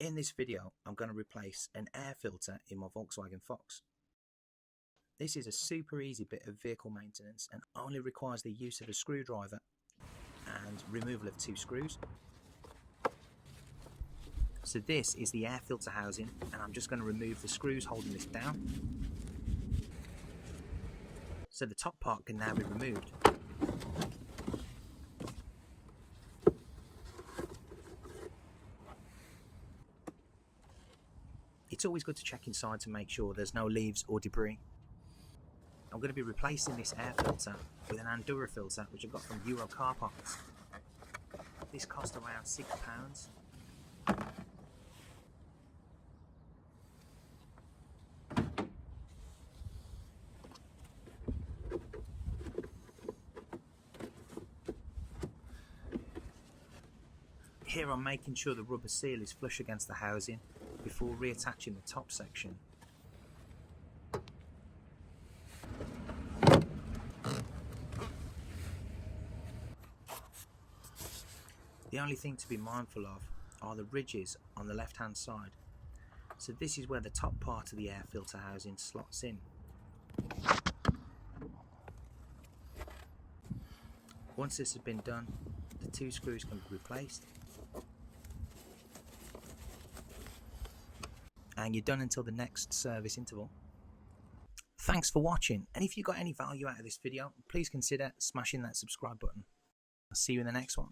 In this video, I'm going to replace an air filter in my Volkswagen Fox. This is a super easy bit of vehicle maintenance and only requires the use of a screwdriver and removal of 2 screws. So this is the air filter housing, and I'm just going to remove the screws holding this down. So the top part can now be removed. It's always good to check inside to make sure there's no leaves or debris. I'm going to be replacing this air filter with an Andura filter which I got from Euro car parts. This cost around £6. Here I'm making sure the rubber seal is flush against the housing before reattaching the top section. The only thing to be mindful of are the ridges on the left hand side. So this is where the top part of the air filter housing slots in. Once this has been done, the 2 screws can be replaced. And you're done until the next service interval. Thanks for watching, and if you got any value out of this video, please consider smashing that subscribe button. I'll see you in the next one.